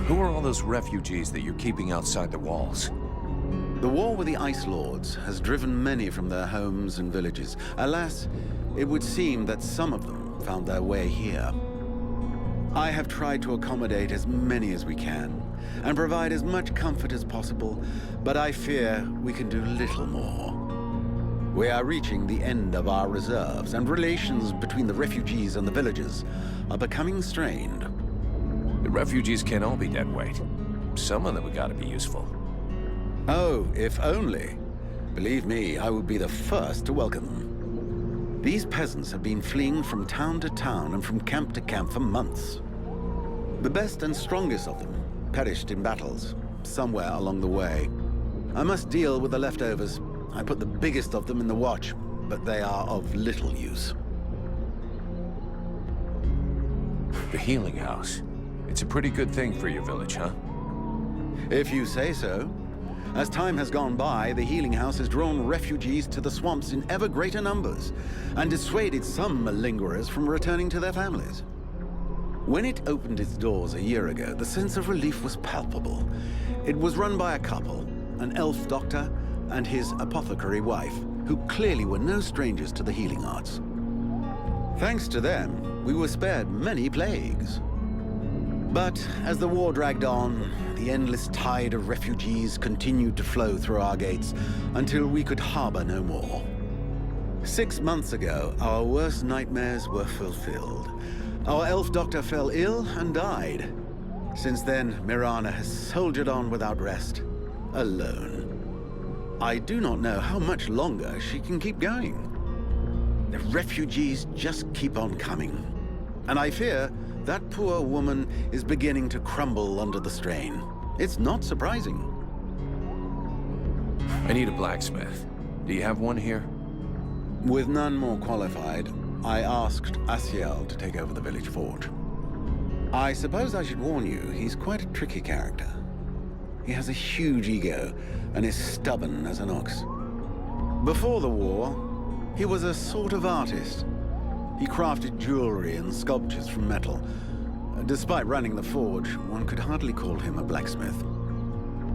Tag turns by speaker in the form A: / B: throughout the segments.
A: Who are all those refugees that you're keeping outside the walls?
B: The war with the Ice Lords has driven many from their homes and villages. Alas, it would seem that some of them found their way here. I have tried to accommodate as many as we can, and provide as much comfort as possible, but I fear we can do little more. We are reaching the end of our reserves, and relations between the refugees and the villagers are becoming strained.
A: The refugees can't all be dead weight. Some of them have got to be useful.
B: Oh, if only. Believe me, I would be the first to welcome them. These peasants have been fleeing from town to town and from camp to camp for months. The best and strongest of them perished in battles, somewhere along the way. I must deal with the leftovers. I put the biggest of them in the watch, but they are of little use.
A: The healing house. It's a pretty good thing for your village, huh?
B: If you say so. As time has gone by, the healing house has drawn refugees to the swamps in ever greater numbers, and dissuaded some malingerers from returning to their families. When it opened its doors a year ago, the sense of relief was palpable. It was run by a couple, an elf doctor and his apothecary wife, who clearly were no strangers to the healing arts. Thanks to them, we were spared many plagues. But as the war dragged on, the endless tide of refugees continued to flow through our gates until we could harbor no more. 6 months ago, our worst nightmares were fulfilled. Our elf doctor fell ill and died. Since then, Mirana has soldiered on without rest, alone. I do not know how much longer she can keep going. The refugees just keep on coming. And I fear that poor woman is beginning to crumble under the strain. It's not surprising.
A: I need a blacksmith. Do you have one here?
B: With none more qualified, I asked Asiel to take over the village forge. I suppose I should warn you, he's quite a tricky character. He has a huge ego and is stubborn as an ox. Before the war, he was a sort of artist. He crafted jewelry and sculptures from metal. Despite running the forge, one could hardly call him a blacksmith.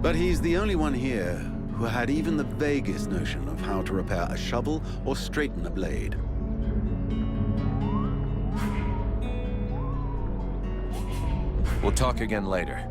B: But he's the only one here who had even the vaguest notion of how to repair a shovel or straighten a blade.
A: We'll talk again later.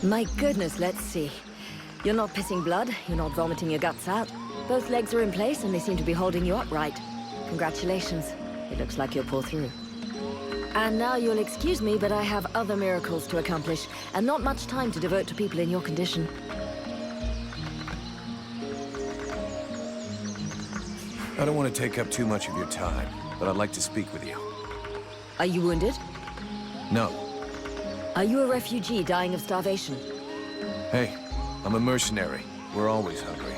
C: My goodness, let's see. You're not pissing blood, you're not vomiting your guts out. Both legs are in place and they seem to be holding you upright. Congratulations. It looks like you'll pull through. And now you'll excuse me, but I have other miracles to accomplish, and not much time to devote to people in your condition.
A: I don't want to take up too much of your time, but I'd like to speak with you.
C: Are you wounded?
A: No.
C: Are you a refugee dying of starvation?
A: Hey, I'm a mercenary. We're always hungry.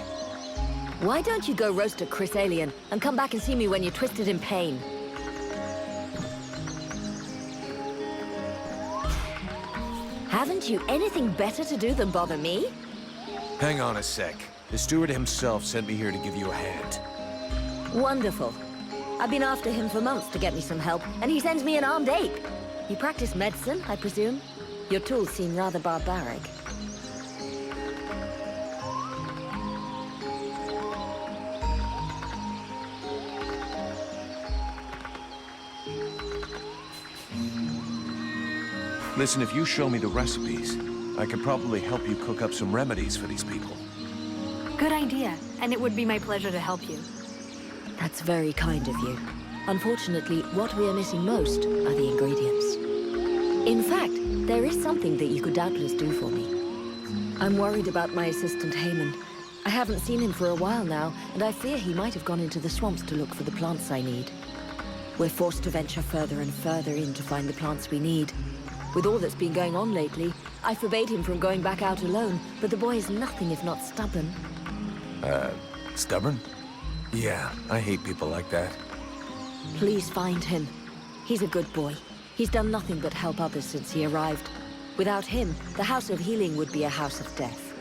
C: Why don't you go roast a Chris alien and come back and see me when you're twisted in pain? Haven't you anything better to do than bother me?
A: Hang on a sec. The steward himself sent me here to give you a hand.
C: Wonderful. I've been after him for months to get me some help, and he sends me an armed ape. You practice medicine, I presume? Your tools seem rather barbaric.
A: Listen, if you show me the recipes, I could probably help you cook up some remedies for these people.
D: Good idea, and it would be my pleasure to help you.
C: That's very kind of you. Unfortunately, what we are missing most are the ingredients. In fact, there is something that you could doubtless do for me. I'm worried about my assistant Haman. I haven't seen him for a while now, and I fear he might have gone into the swamps to look for the plants I need. We're forced to venture further and further in to find the plants we need. With all that's been going on lately, I forbade him from going back out alone, but the boy is nothing if not stubborn.
A: Stubborn? Yeah, I hate people like that.
C: Please find him. He's a good boy. He's done nothing but help others since he arrived. Without him, the House of Healing would be a house of death.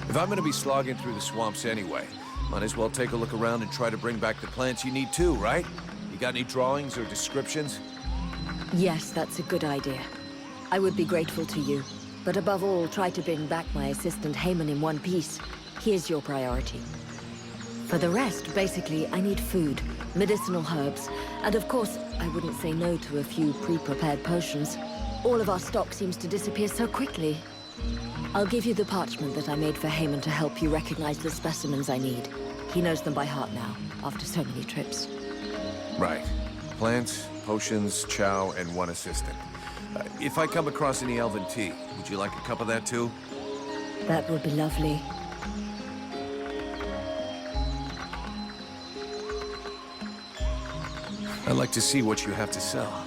A: If I'm gonna be slogging through the swamps anyway, might as well take a look around and try to bring back the plants you need too, right? You got any drawings or descriptions?
C: Yes, that's a good idea. I would be grateful to you. But above all, try to bring back my assistant Haman in one piece. He is your priority. For the rest, basically, I need food, medicinal herbs, and of course, I wouldn't say no to a few pre-prepared potions. All of our stock seems to disappear so quickly. I'll give you the parchment that I made for Haman to help you recognize the specimens I need. He knows them by heart now, after so many trips.
A: Right. Plants, potions, chow, and one assistant. If I come across any elven tea, would you like a cup of that too?
C: That would be lovely.
A: I'd like to see what you have to sell.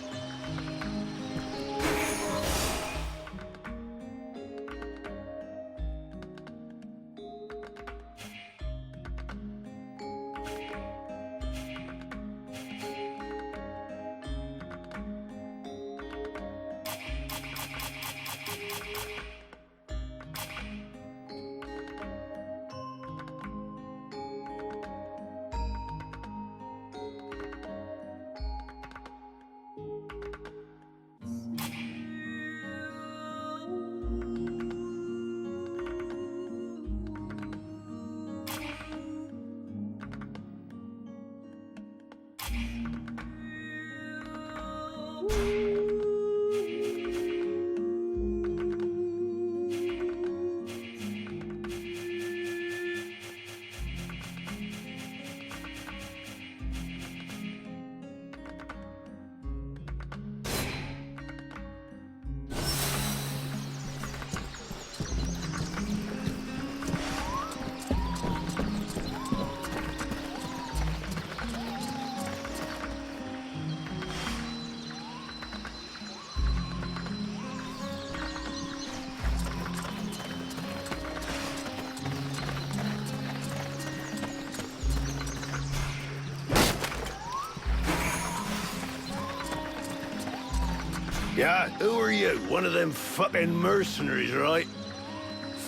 E: Yeah, who are you? One of them fucking mercenaries, right?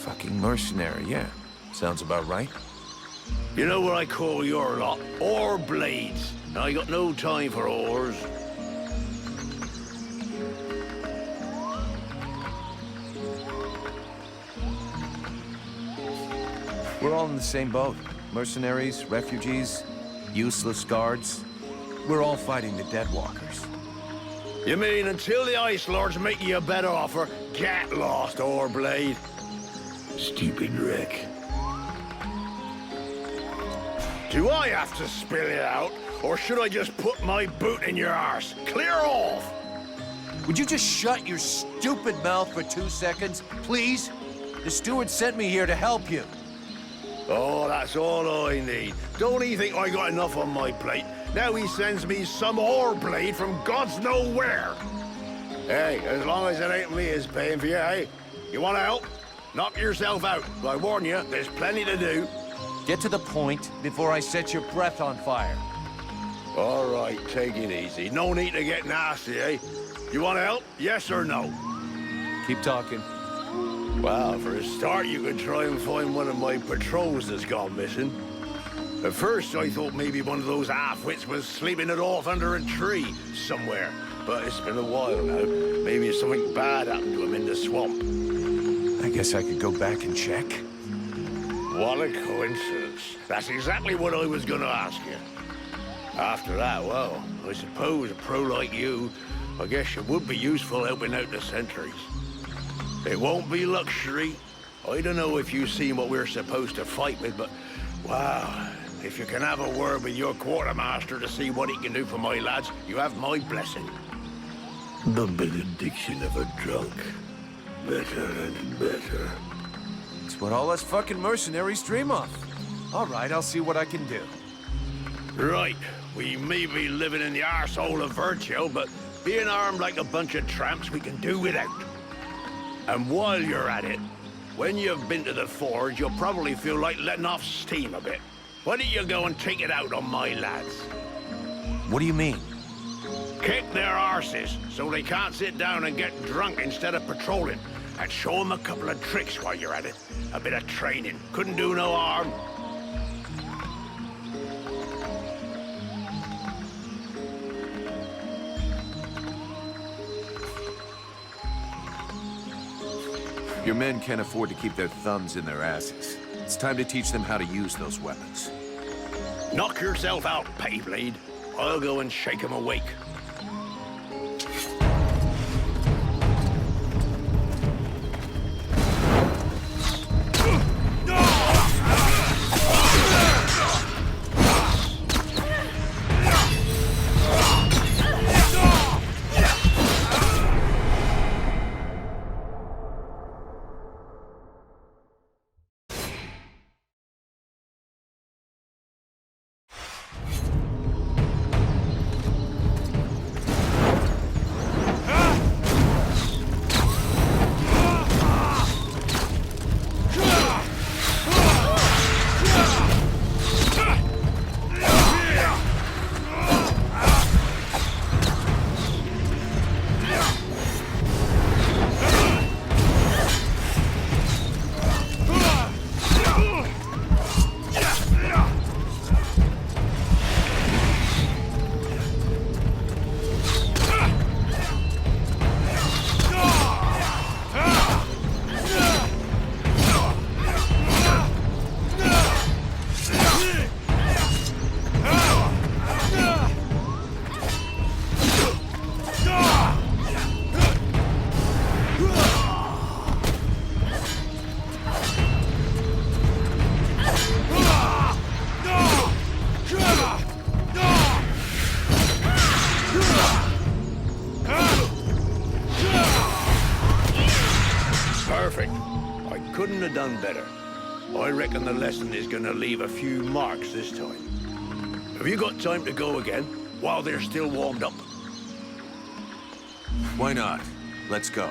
A: Fucking mercenary, yeah. Sounds about right.
E: You know what I call your lot? Ore blades. Now, I got no time for ores.
A: We're all in the same boat. Mercenaries, refugees, useless guards. We're all fighting the Deadwalkers.
E: You mean until the Ice Lords make you a better offer, get lost, ore blade? Stupid wreck. Do I have to spill it out, or should I just put my boot in your arse? Clear off!
A: Would you just shut your stupid mouth for 2 seconds, please? The steward sent me here to help you.
E: Oh, that's all I need. Don't he think I got enough on my plate? Now he sends me some ore blade from God's know where. Hey, as long as it ain't me is paying for you, hey? You want to help? Knock yourself out. But I warn you, there's plenty to do.
A: Get to the point before I set your breath on fire.
E: All right, take it easy. No need to get nasty, eh? You want to help? Yes or no?
A: Keep talking.
E: Well, for a start, you could try and find one of my patrols that's gone missing. At first, I thought maybe one of those half-wits was sleeping it off under a tree somewhere. But it's been a while now. Maybe something bad happened to him in the swamp.
A: I guess I could go back and check.
E: What a coincidence. That's exactly what I was going to ask you. After that, well, I suppose a pro like you, I guess you would be useful helping out the sentries. It won't be luxury. I don't know if you've seen what we're supposed to fight with, but, wow, if you can have a word with your quartermaster to see what he can do for my lads, you have my blessing.
F: The benediction of a drunk. Better and better.
A: It's what all us fucking mercenaries dream of. All right, I'll see what I can do.
E: Right. We may be living in the arsehole of Virtue, but being armed like a bunch of tramps, we can do without. And while you're at it, when you've been to the forge, you'll probably feel like letting off steam a bit. Why don't you go and take it out on my lads?
A: What do you mean?
E: Kick their arses so they can't sit down and get drunk instead of patrolling. And show them a couple of tricks while you're at it. A bit of training. Couldn't do no harm.
A: Your men can't afford to keep their thumbs in their asses. It's time to teach them how to use those weapons.
E: Knock yourself out, Payblade. I'll go and shake them awake. Perfect. I couldn't have done better. I reckon the lesson is gonna leave a few marks this time. Have you got time to go again, while they're still warmed up?
A: Why not? Let's go.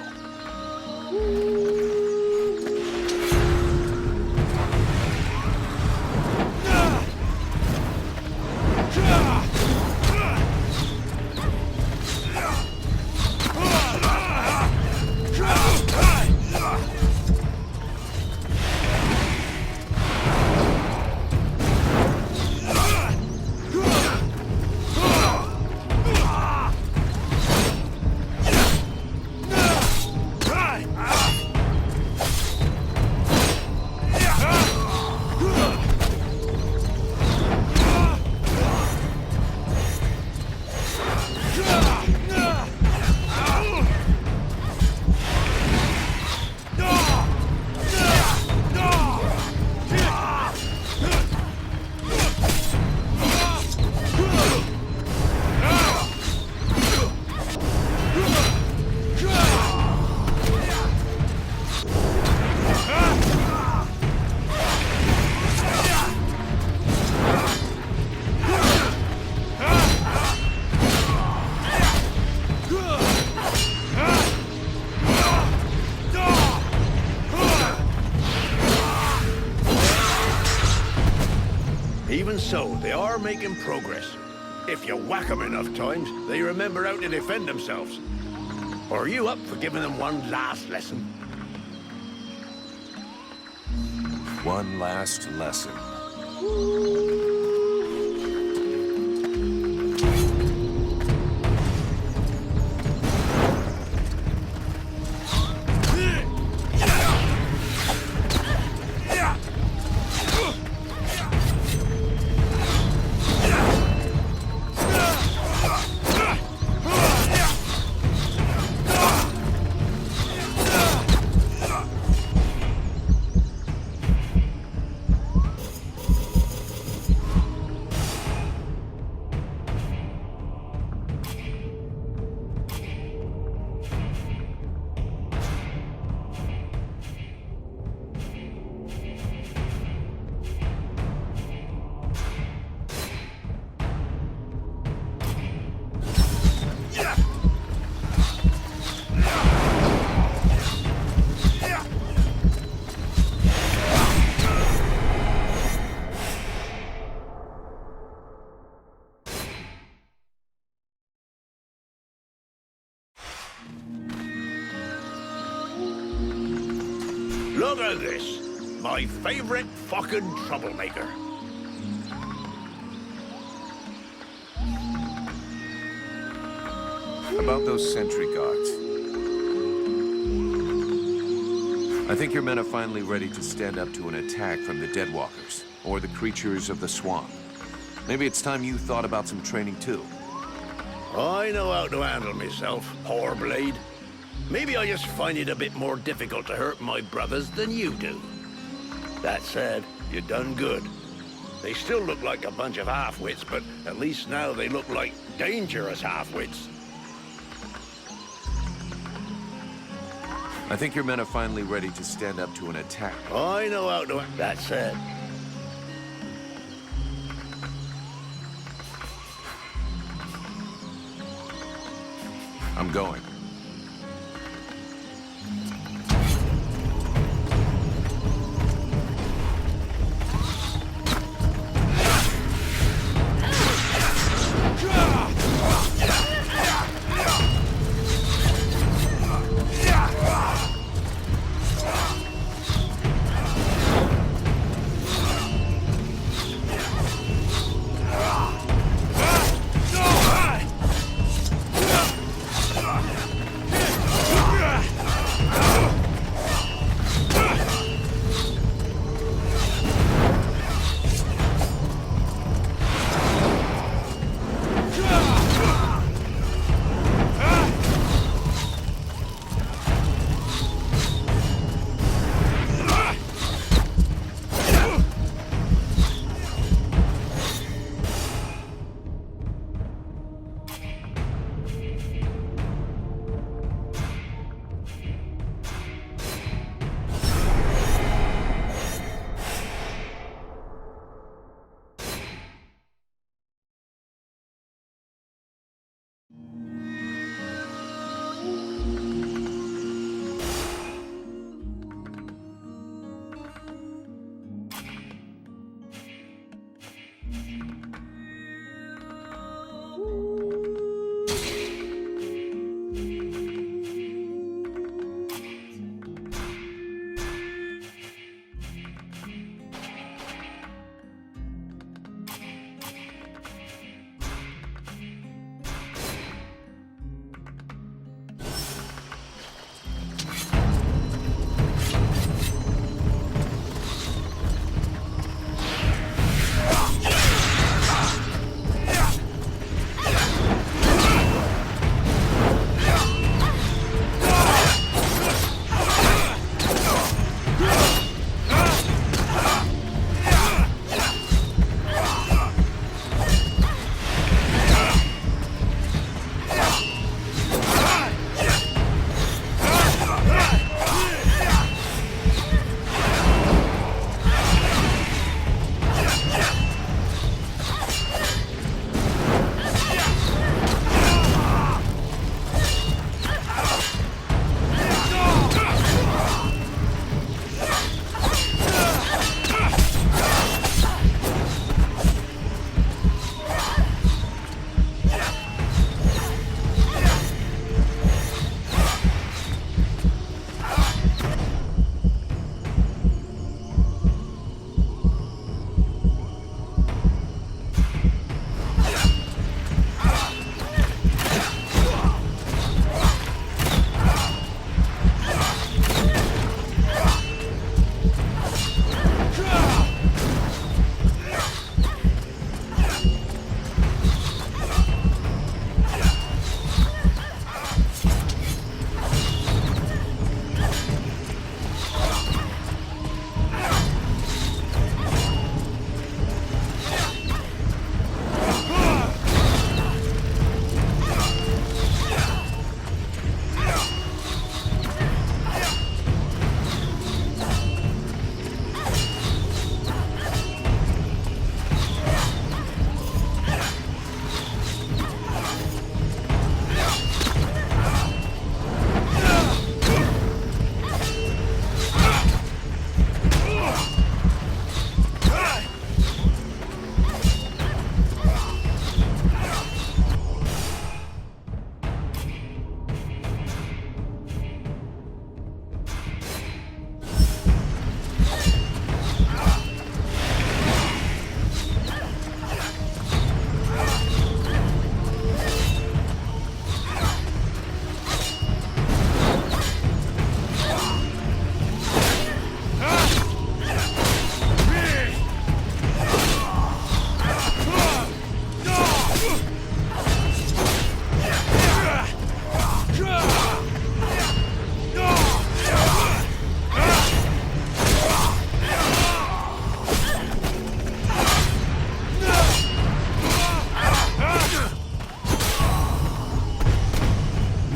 E: Even so, they are making progress. If you whack them enough times, they remember how to defend themselves. Or are you up for giving them one last lesson?
A: One last lesson.
E: Look at this. My favorite fucking troublemaker.
A: About those sentry guards. I think your men are finally ready to stand up to an attack from the Deadwalkers, or the creatures of the swamp. Maybe it's time you thought about some training too.
E: I know how to handle myself, poor blade. Maybe I just find it a bit more difficult to hurt my brothers than you do. That said, you done good. They still look like a bunch of half-wits, but at least now they look like dangerous half-wits.
A: I think your men are finally ready to stand up to an attack.
E: I know how to... That said,
A: I'm going.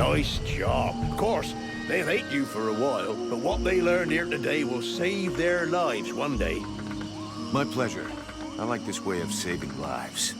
E: Nice job. Of course, they'll hate you for a while, but what they learned here today will save their lives one day.
A: My pleasure. I like this way of saving lives.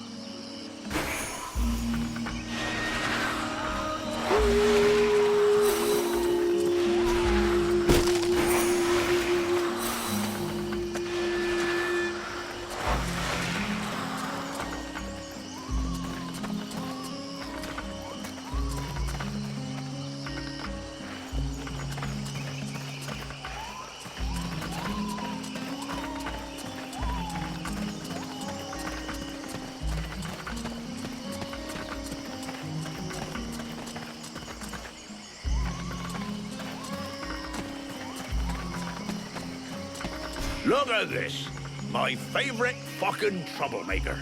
E: Look at this. My favorite fucking troublemaker.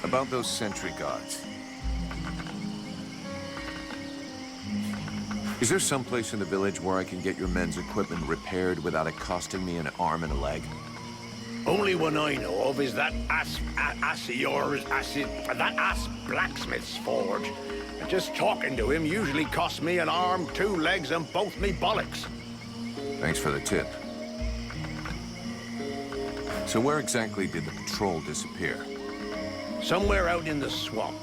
A: About those sentry guards. Is there someplace in the village where I can get your men's equipment repaired without it costing me an arm and a leg?
E: Only one I know of is that ass blacksmith's forge. And just talking to him usually costs me an arm, 2 legs, and both me bollocks.
A: Thanks for the tip. So where exactly did the patrol disappear?
E: Somewhere out in the swamp,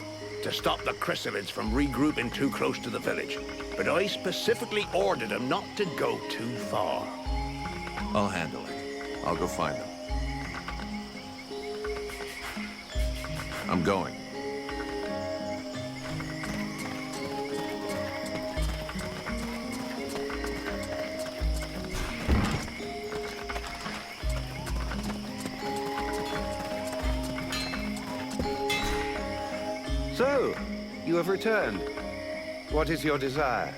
E: to stop the chrysalids from regrouping too close to the village. But I specifically ordered them not to go too far.
A: I'll handle it. I'll go find them. I'm going.
G: So, you have returned. What is your desire?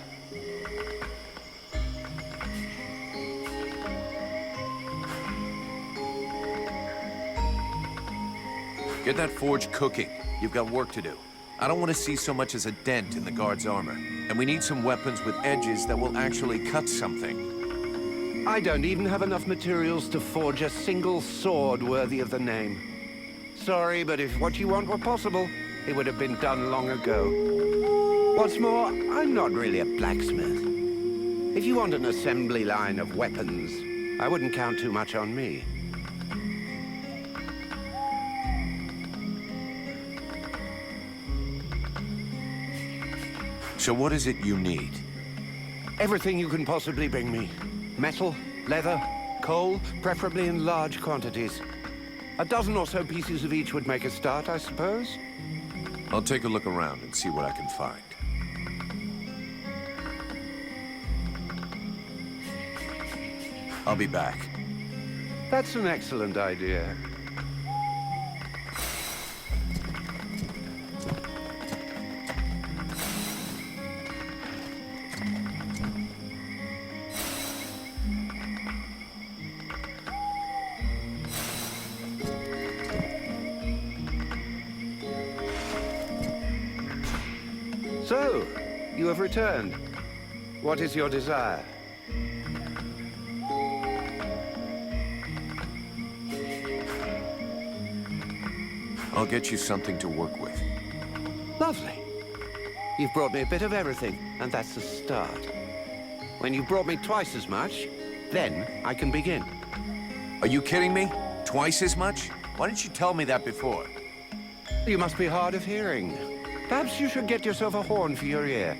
A: Get that forge cooking. You've got work to do. I don't want to see so much as a dent in the guard's armor. And we need some weapons with edges that will actually cut something.
G: I don't even have enough materials to forge a single sword worthy of the name. Sorry, but if what you want were possible, it would have been done long ago. What's more, I'm not really a blacksmith. If you want an assembly line of weapons, I wouldn't count too much on me.
A: So what is it you need?
G: Everything you can possibly bring me. Metal, leather, coal, preferably in large quantities. A dozen or so pieces of each would make a start, I suppose.
A: I'll take a look around and see what I can find. I'll be back.
G: That's an excellent idea. So, you have returned. What is your desire?
A: I'll get you something to work with.
G: Lovely. You've brought me a bit of everything, and that's a start. When you've brought me twice as much, then I can begin.
A: Are you kidding me? Twice as much? Why didn't you tell me that before?
G: You must be hard of hearing. Perhaps you should get yourself a horn for your ear.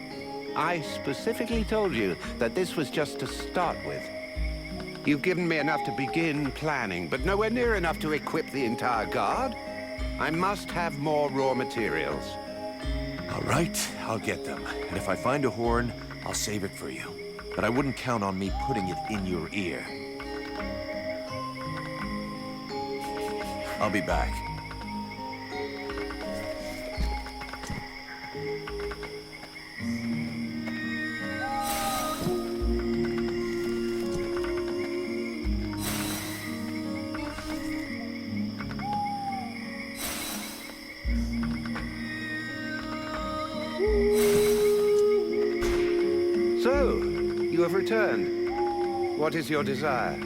G: I specifically told you that this was just to start with. You've given me enough to begin planning, but nowhere near enough to equip the entire guard. I must have more raw materials.
A: All right, I'll get them. And if I find a horn, I'll save it for you. But I wouldn't count on me putting it in your ear. I'll be back.
G: So, you have returned. What is your desire?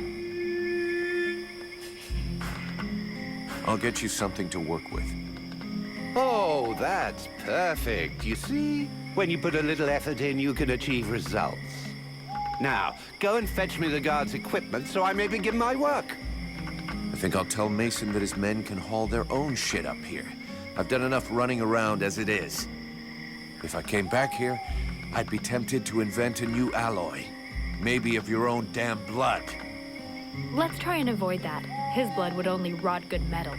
A: I'll get you something to work with.
G: Oh, that's perfect. You see? When you put a little effort in, you can achieve results. Now, go and fetch me the guard's equipment so I may begin my work.
A: I think I'll tell Mason that his men can haul their own shit up here. I've done enough running around as it is. If I came back here, I'd be tempted to invent a new alloy. Maybe of your own damn blood.
D: Let's try and avoid that. His blood would only rot good metal.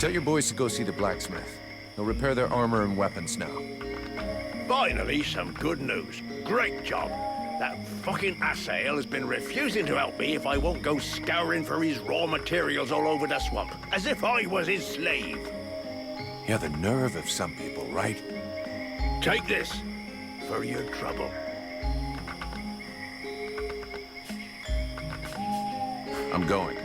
A: Tell your boys to go see the blacksmith. They'll repair their armor and weapons now.
E: Finally, some good news. Great job. That fucking asshole has been refusing to help me if I won't go scouring for his raw materials all over the swamp, as if I was his slave.
A: Yeah, the nerve of some people, right?
E: Take this for your trouble.
A: I'm going.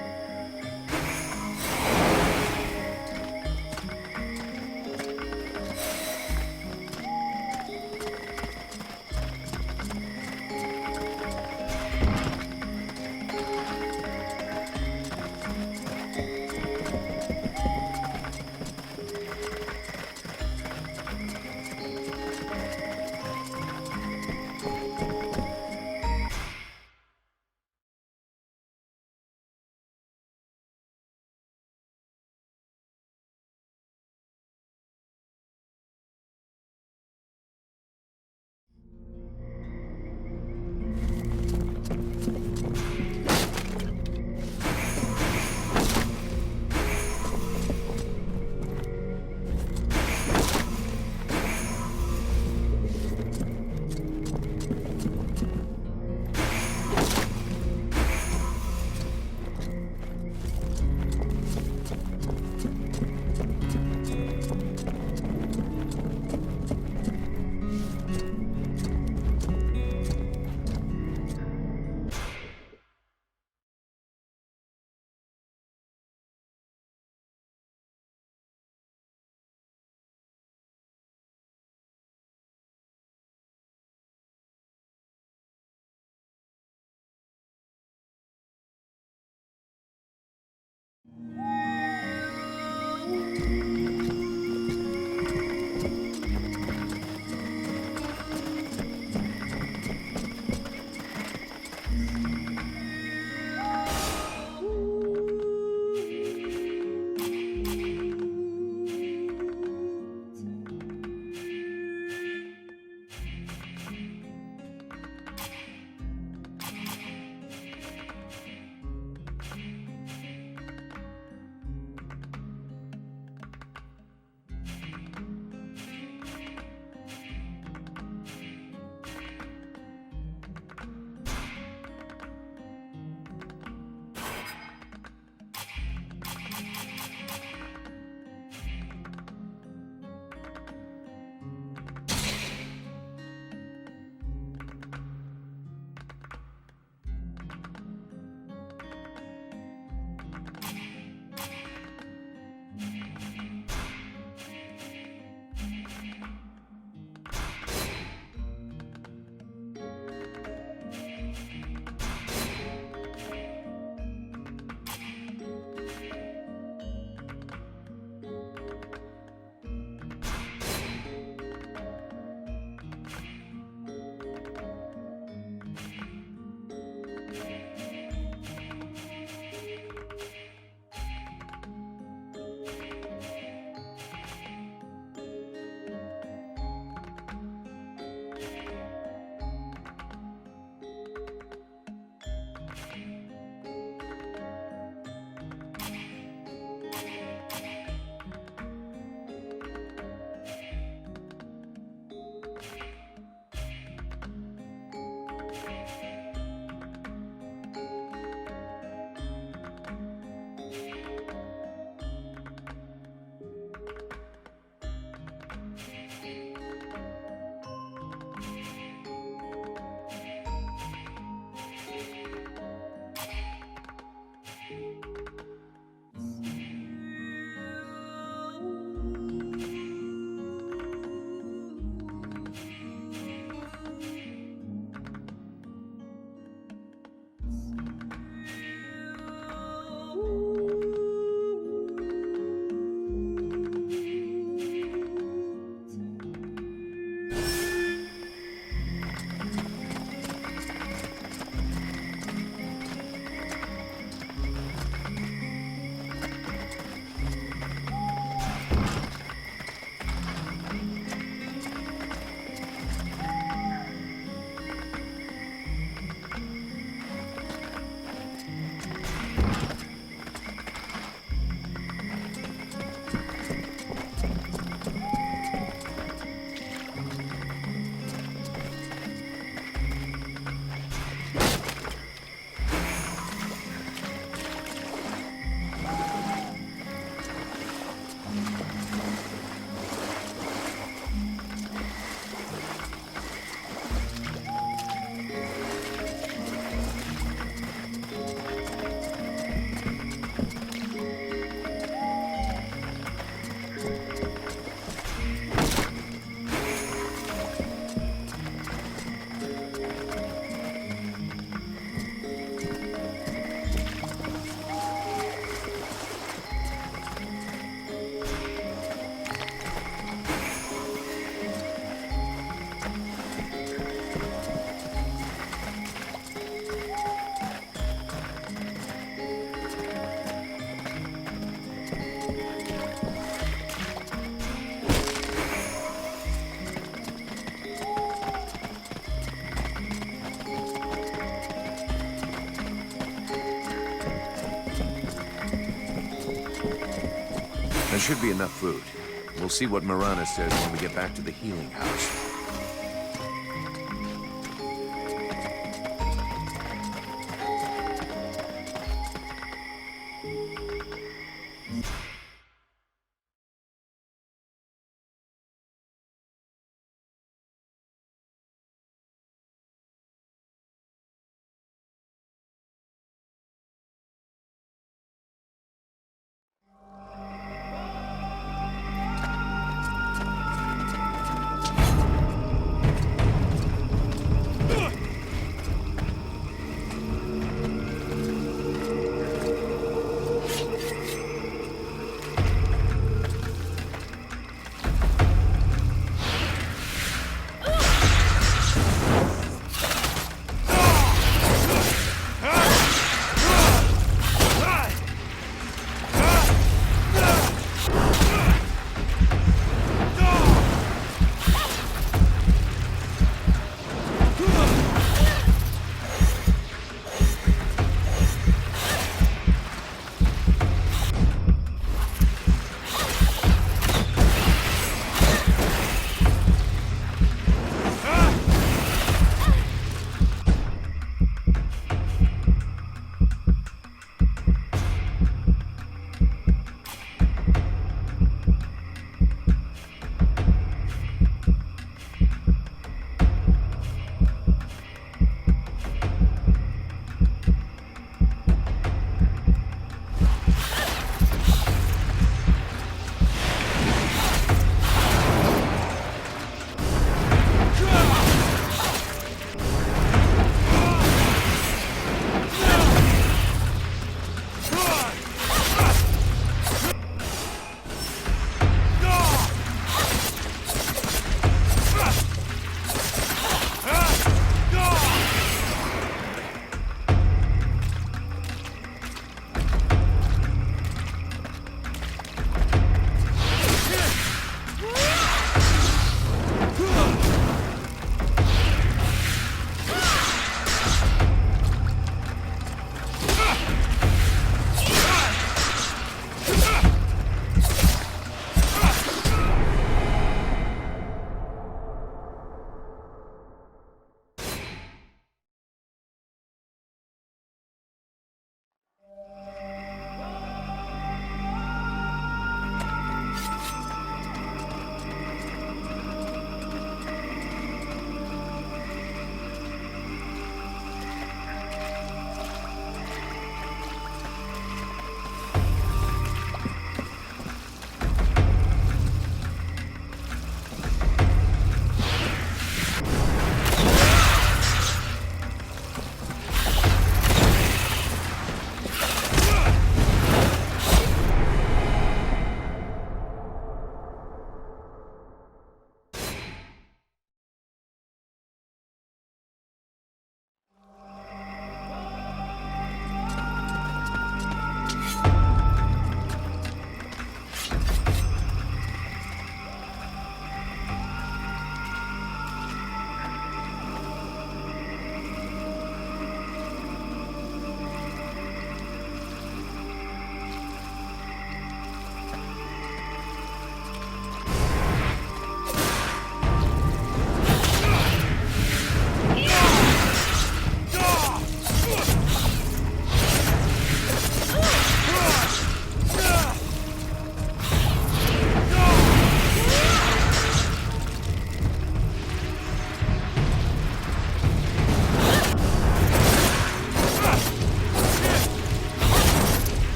A: There should be enough food. We'll see what Mirana says when we get back to the healing house.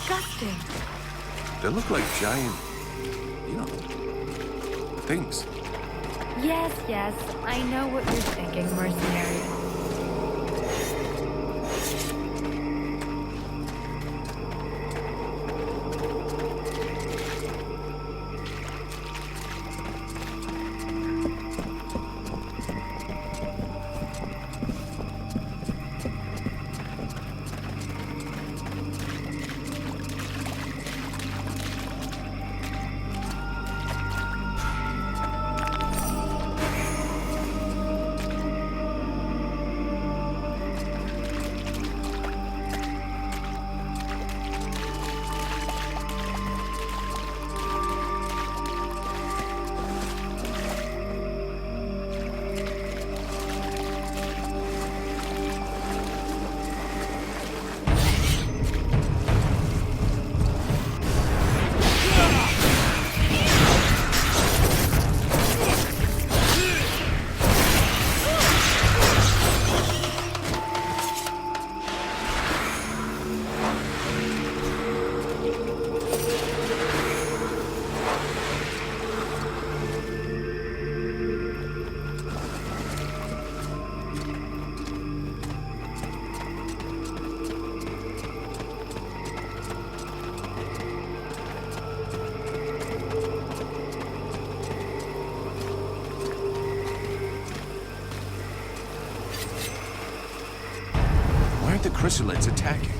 D: disgusting.
A: They look like giant, you know, things.
D: Yes, yes, I know what you're thinking, mercenary.
A: The chrysalids attacking.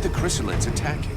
A: The chrysalids attacking.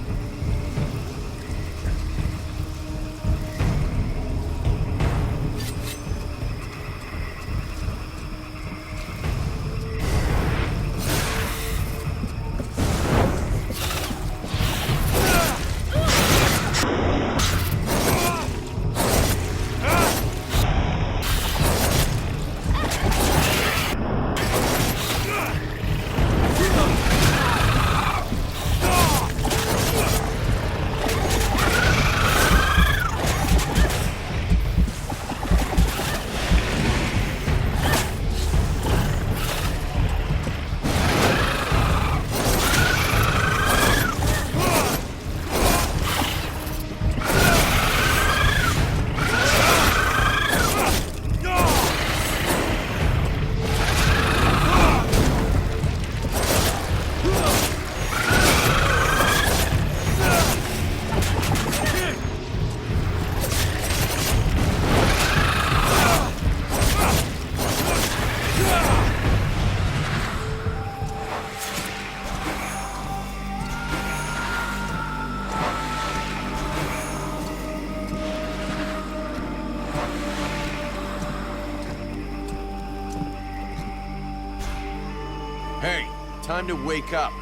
A: Hey, time to wake up.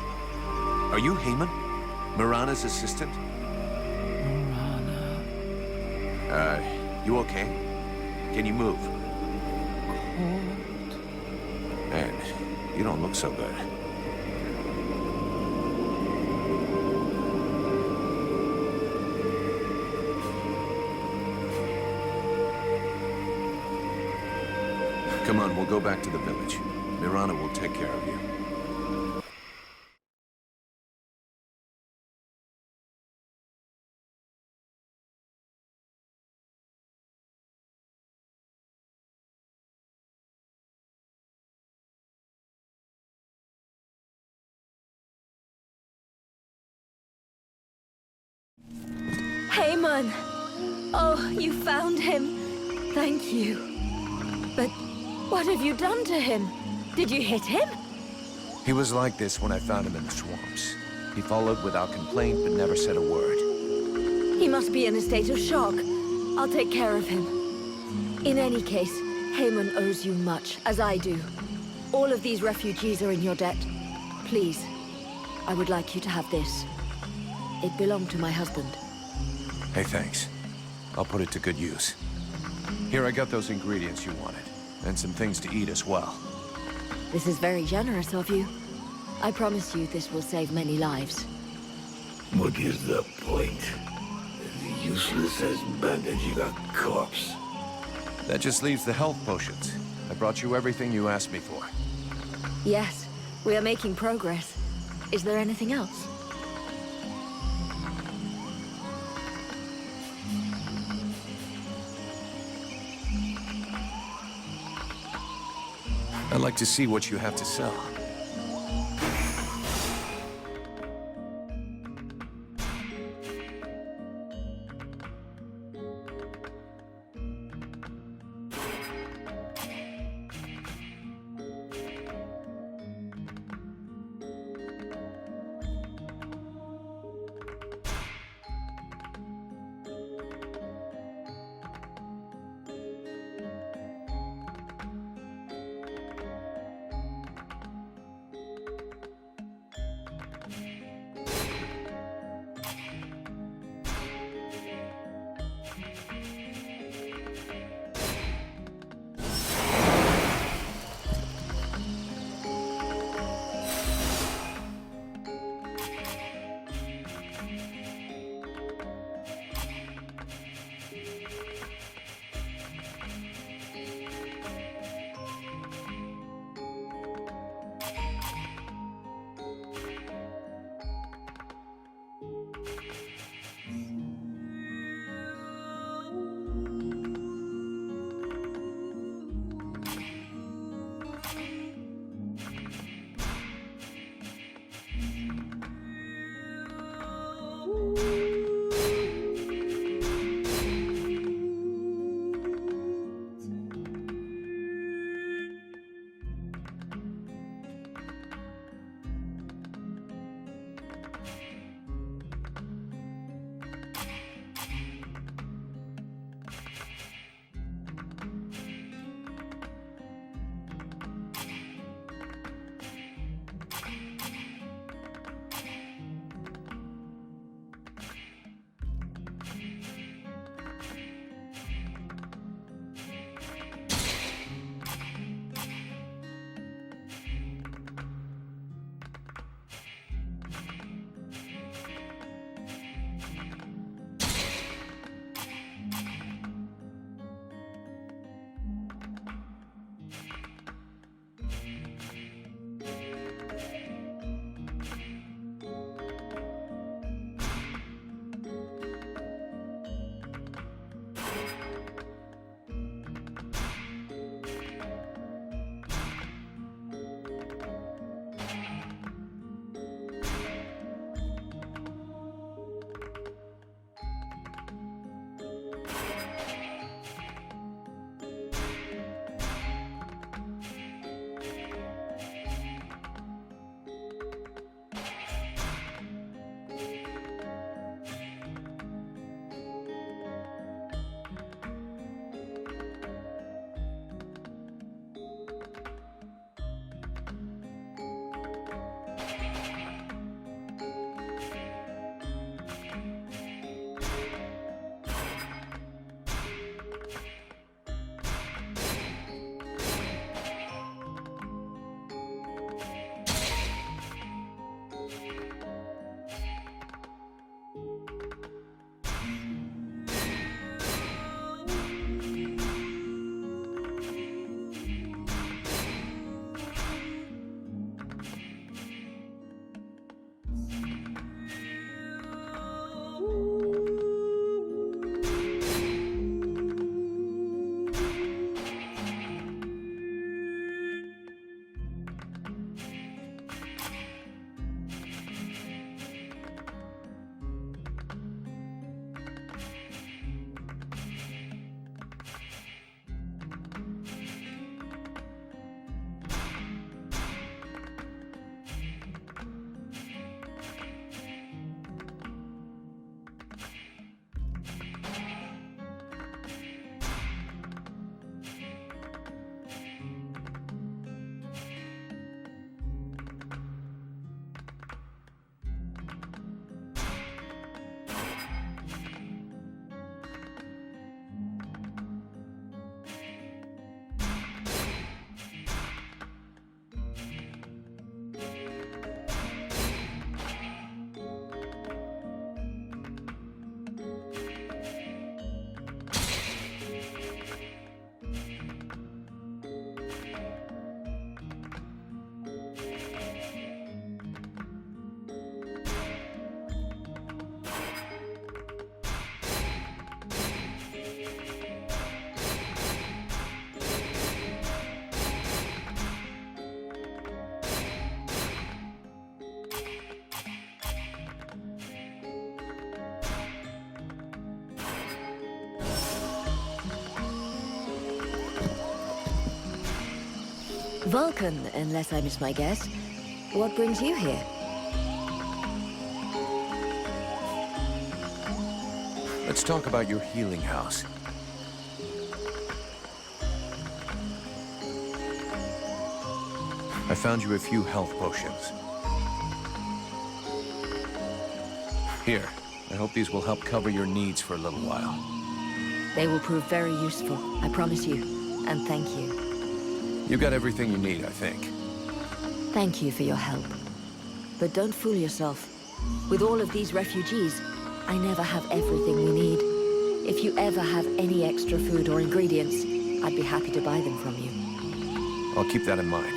A: Are you Heyman? Mirana's assistant?
H: Mirana.
A: You okay? Can you move? Man, you don't look so good. Come on, we'll go back to the village. Mirana will take care of you.
C: Haemon! Oh, you found him. Thank you. But what have you done to him? Did you hit him?
A: He was like this when I found him in the swamps. He followed without complaint, but never said a word.
C: He must be in a state of shock. I'll take care of him. In any case, Haemon owes you much, as I do. All of these refugees are in your debt. Please, I would like you to have this. It belonged to my husband.
A: Hey, thanks. I'll put it to good use. Here, I got those ingredients you wanted, and some things to eat as well.
C: This is very generous of you. I promise you this will save many lives.
F: What is the point? As useless as bandaging a corpse.
A: That just leaves the health potions. I brought you everything you asked me for.
C: Yes, we are making progress. Is there anything else?
A: I'd like to see what you have to sell.
C: Vulcan, unless I miss my guess. What brings you here?
A: Let's talk about your healing house. I found you a few health potions. Here, I hope these will help cover your needs for a little while.
C: They will prove very useful, I promise you. And thank you.
A: You got everything you need, I think.
C: Thank you for your help. But don't fool yourself. With all of these refugees, I never have everything we need. If you ever have any extra food or ingredients, I'd be happy to buy them from you.
A: I'll keep that in mind.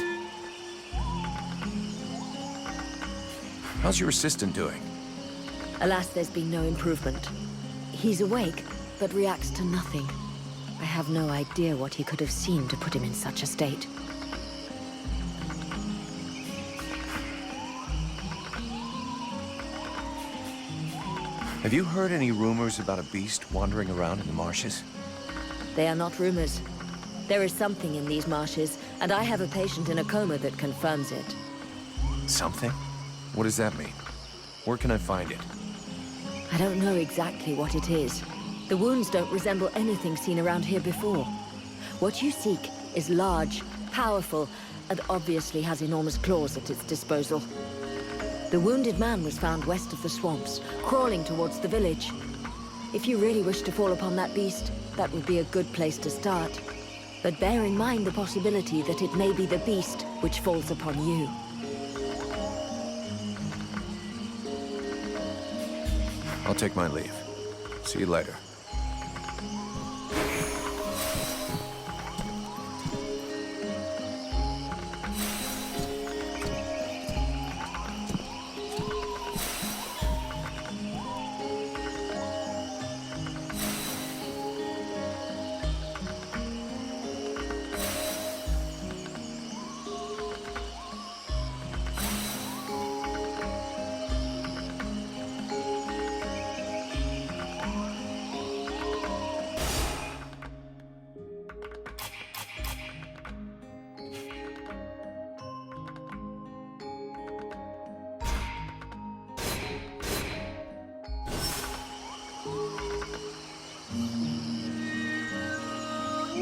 A: How's your assistant doing?
C: Alas, there's been no improvement. He's awake, but reacts to nothing. I have no idea what he could have seen to put him in such a state.
A: Have you heard any rumors about a beast wandering around in the marshes?
C: They are not rumors. There is something in these marshes, and I have a patient in a coma that confirms it.
A: Something? What does that mean? Where can I find it?
C: I don't know exactly what it is. The wounds don't resemble anything seen around here before. What you seek is large, powerful, and obviously has enormous claws at its disposal. The wounded man was found west of the swamps, crawling towards the village. If you really wish to fall upon that beast, that would be a good place to start. But bear in mind the possibility that it may be the beast which falls upon you.
A: I'll take my leave. See you later.